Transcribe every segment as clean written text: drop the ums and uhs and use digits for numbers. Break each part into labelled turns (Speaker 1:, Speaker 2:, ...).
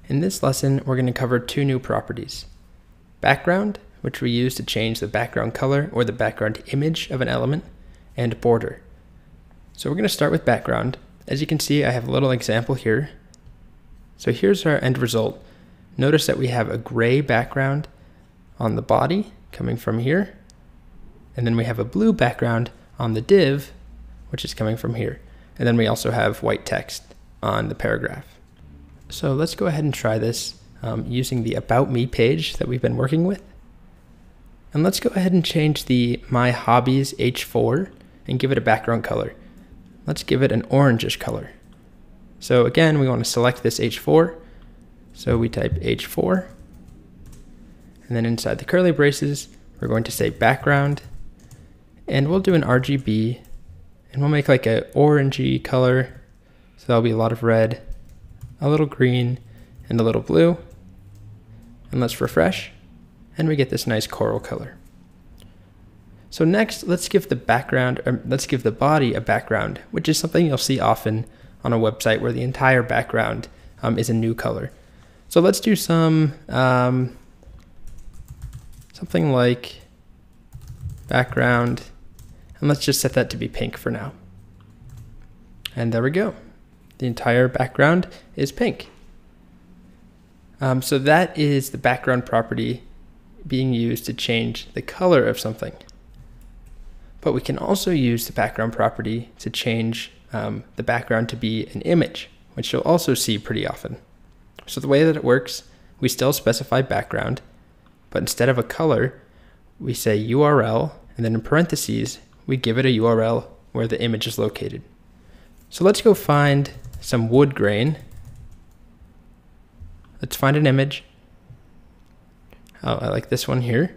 Speaker 1: In this lesson, we're going to cover two new properties. Background, which we use to change the background color or the background image of an element, and border. So we're going to start with background. As you can see, I have a little example here. So here's our end result. Notice that we have a gray background on the body coming from here, and then we have a blue background on the div, which is coming from here. And then we also have white text on the paragraph. So let's go ahead and try this using the About Me page that we've been working with. And let's go ahead and change the My Hobbies H4 and give it a background color. Let's give it an orangish color. So again, we want to select this H4. So we type H4. And then inside the curly braces, we're going to say background. And we'll do an RGB. And we'll make like an orangey color. So there'll be a lot of red, a little green, and a little blue. And let's refresh. And we get this nice coral color. So next, let's give the body a background, which is something you'll see often on a website where the entire background is a new color. So let's do something like background, and let's just set that to be pink for now. And there we go. The entire background is pink. So that is the background property being used to change the color of something. But we can also use the background property to change the background to be an image, which you'll also see pretty often. So the way that it works, we still specify background, but instead of a color, we say URL, and then in parentheses, we give it a URL where the image is located. So let's go find some wood grain. Let's find an image. Oh, I like this one here.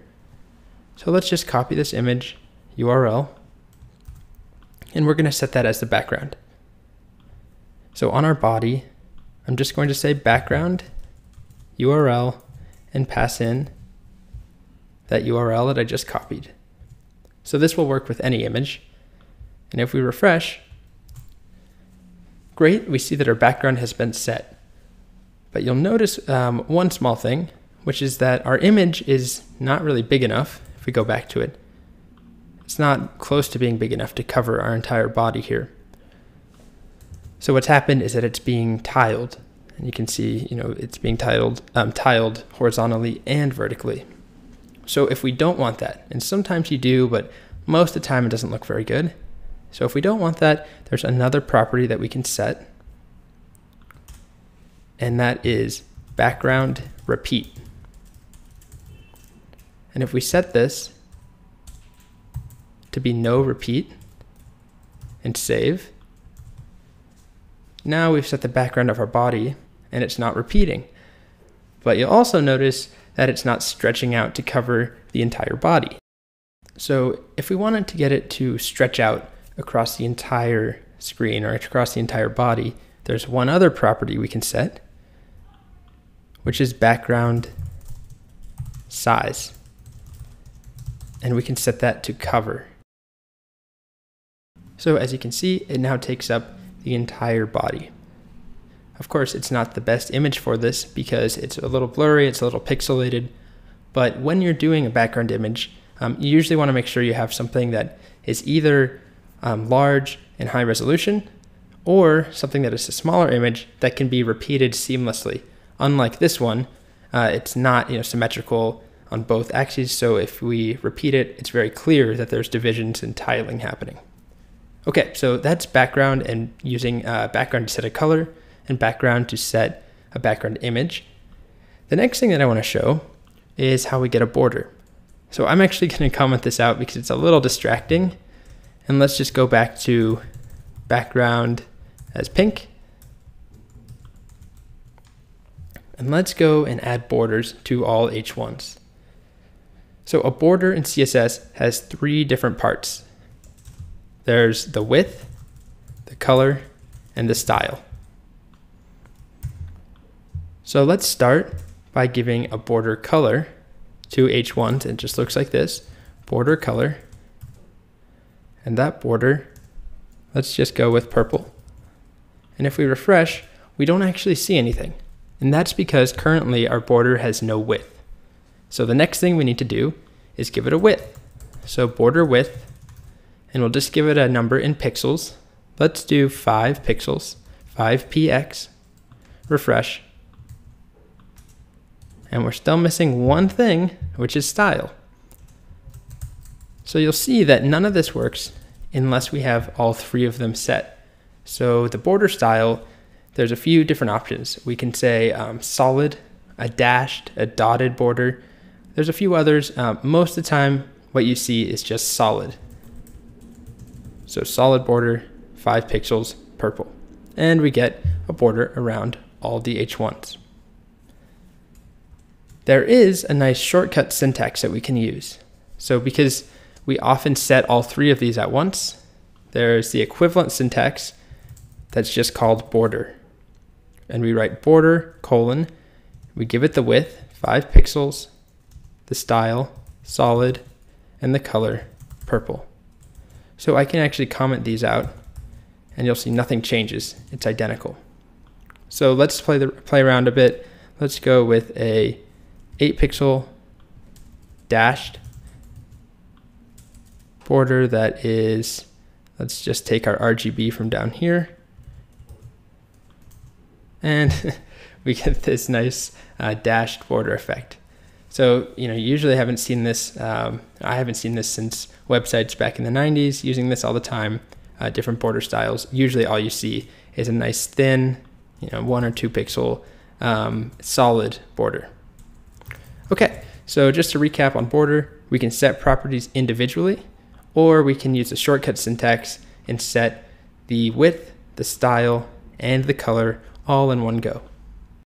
Speaker 1: So let's just copy this image URL, and we're going to set that as the background. So on our body, I'm just going to say background URL and pass in that URL that I just copied. So this will work with any image. And if we refresh, great, we see that our background has been set. But you'll notice one small thing, which is that our image is not really big enough. If we go back to it, it's not close to being big enough to cover our entire body here. So what's happened is that it's being tiled, and you can see, it's being tiled horizontally and vertically. So if we don't want that, and sometimes you do, but most of the time it doesn't look very good. So if we don't want that, there's another property that we can set, and that is background repeat. And if we set this to be no repeat and save, now we've set the background of our body and it's not repeating. But you'll also notice that it's not stretching out to cover the entire body. So if we wanted to get it to stretch out across the entire screen or across the entire body, there's one other property we can set, which is background size. And we can set that to cover. So as you can see, it now takes up the entire body. Of course, it's not the best image for this because it's a little blurry, it's a little pixelated, but when you're doing a background image, you usually want to make sure you have something that is either large and high resolution, or something that is a smaller image that can be repeated seamlessly. Unlike this one, it's not symmetrical on both axes, so if we repeat it, it's very clear that there's divisions and tiling happening. Okay, so that's background, and using background to set a color and background to set a background image. The next thing that I want to show is how we get a border. So I'm actually going to comment this out because it's a little distracting. And let's just go back to background as pink. And let's go and add borders to all H1s. So a border in CSS has three different parts. There's the width, the color, and the style. So let's start by giving a border color to H1s. It just looks like this, border color. And that border, let's just go with purple. And if we refresh, we don't actually see anything. And that's because currently our border has no width. So the next thing we need to do is give it a width. So border width, and we'll just give it a number in pixels. Let's do 5 pixels, 5px, refresh. And we're still missing one thing, which is style. So you'll see that none of this works unless we have all 3 of them set. So the border style, there's a few different options. We can say solid, a dashed, a dotted border. There's a few others. Most of the time, what you see is just solid. So solid border, 5 pixels, purple. And we get a border around all the H1s. There is a nice shortcut syntax that we can use. So because we often set all 3 of these at once, there's the equivalent syntax that's just called border. And we write border, colon, we give it the width, 5 pixels, the style, solid, and the color, purple. So I can actually comment these out, and you'll see nothing changes. It's identical. So let's play around a bit. Let's go with a 8 pixel dashed border that is, let's just take our RGB from down here, and we get this nice dashed border effect. So, you usually haven't seen this. I haven't seen this since websites back in the 90s, using this all the time, different border styles. Usually all you see is a nice thin, 1 or 2 pixel solid border. Okay, so just to recap on border, we can set properties individually, or we can use the shortcut syntax and set the width, the style, and the color all in one go.